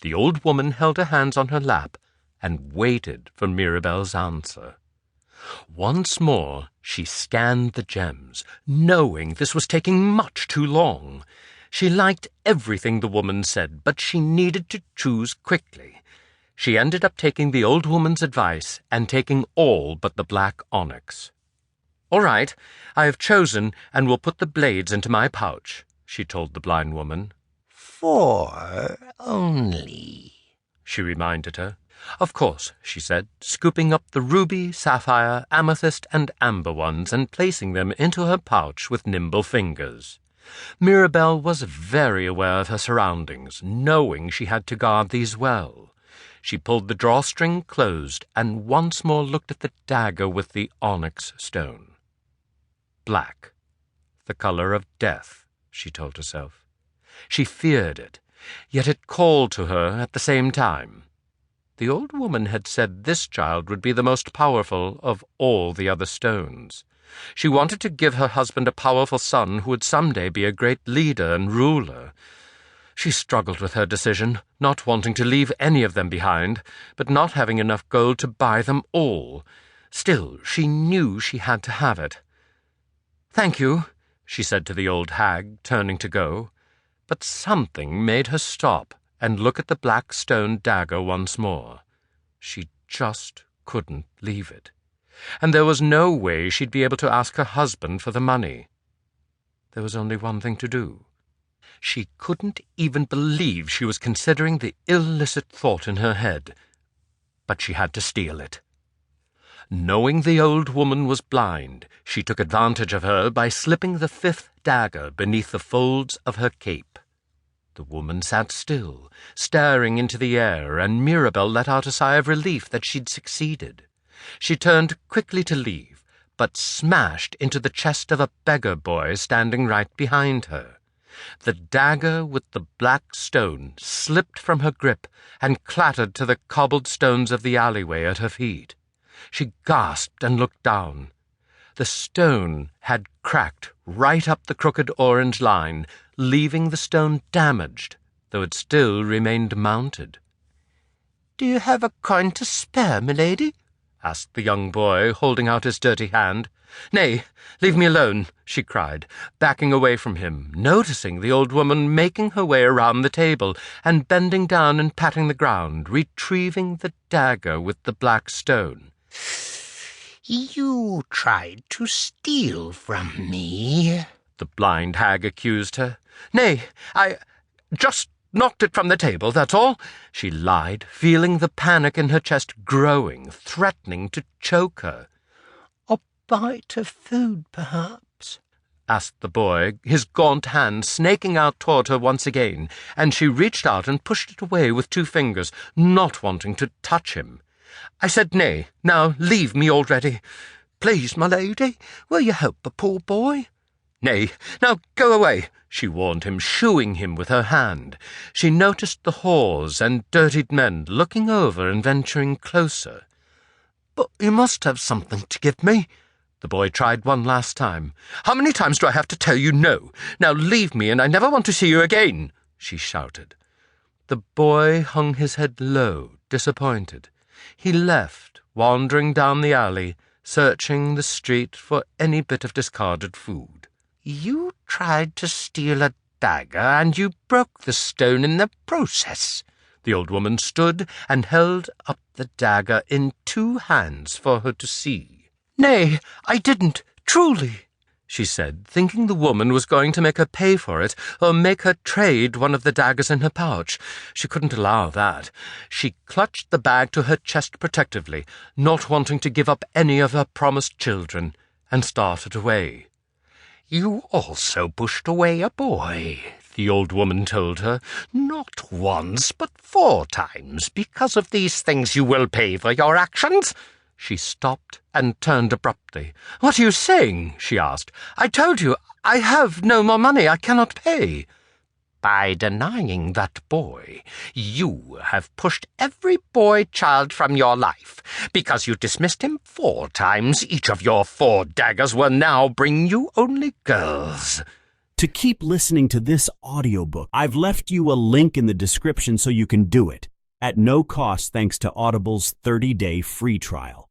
The old woman held her hands on her lap and waited for Mirabel's answer. Once more she scanned the gems, knowing this was taking much too long. She liked everything the woman said, but she needed to choose quickly. She ended up taking the old woman's advice and taking all but the black onyx. "All right, I have chosen and will put the blades into my pouch," she told the blind woman. "4 only," she reminded her. "Of course," she said, scooping up the ruby, sapphire, amethyst, and amber ones and placing them into her pouch with nimble fingers. Mirabel was very aware of her surroundings, knowing she had to guard these well. She pulled the drawstring closed and once more looked at the dagger with the onyx stone. Black, the color of death, she told herself. She feared it, yet it called to her at the same time. The old woman had said this child would be the most powerful of all the other stones. She wanted to give her husband a powerful son who would someday be a great leader and ruler. She struggled with her decision, not wanting to leave any of them behind, but not having enough gold to buy them all. Still, she knew she had to have it. "Thank you," she said to the old hag, turning to go. But something made her stop and look at the black stone dagger once more. She just couldn't leave it. And there was no way she'd be able to ask her husband for the money. There was only one thing to do. She couldn't even believe she was considering the illicit thought in her head. But she had to steal it. Knowing the old woman was blind, she took advantage of her by slipping the 5th dagger beneath the folds of her cape. The woman sat still, staring into the air, and Mirabel let out a sigh of relief that she'd succeeded. She turned quickly to leave, but smashed into the chest of a beggar boy standing right behind her. The dagger with the black stone slipped from her grip and clattered to the cobbled stones of the alleyway at her feet. She gasped and looked down. The stone had cracked right up the crooked orange line, leaving the stone damaged, though it still remained mounted. "Do you have a coin to spare, milady?" asked the young boy, holding out his dirty hand. "Nay, leave me alone," she cried, backing away from him, noticing the old woman making her way around the table and bending down and patting the ground, retrieving the dagger with the black stone. "You tried to steal from me," the blind hag accused her. "Nay, I just knocked it from the table, that's all," she lied, feeling the panic in her chest growing, threatening to choke her. "A bite of food, perhaps?" asked the boy, his gaunt hand snaking out toward her once again, and she reached out and pushed it away with 2 fingers, not wanting to touch him. "I said nay. Now leave me already." "Please, my lady, will you help a poor boy?" "Nay, now go away," she warned him, shooing him with her hand. She noticed the whores and dirtied men looking over and venturing closer. "But you must have something to give me." The boy tried one last time. "How many times do I have to tell you no? Now leave me, and I never want to see you again," she shouted. The boy hung his head low, disappointed. He left, wandering down the alley, searching the street for any bit of discarded food. "You tried to steal a dagger, and you broke the stone in the process." The old woman stood and held up the dagger in 2 hands for her to see. "Nay, I didn't, truly," she said, thinking the woman was going to make her pay for it or make her trade one of the daggers in her pouch. She couldn't allow that. She clutched the bag to her chest protectively, not wanting to give up any of her promised children, and started away. "You also pushed away a boy," the old woman told her. "Not once, but 4 times. Because of these things you will pay for your actions." She stopped and turned abruptly. "What are you saying?" she asked. "I told you, I have no more money. I cannot pay." "By denying that boy, you have pushed every boy child from your life. Because you dismissed him 4 times, each of your 4 daggers will now bring you only girls." To keep listening to this audiobook, I've left you a link in the description so you can do it, at no cost thanks to Audible's 30-day free trial.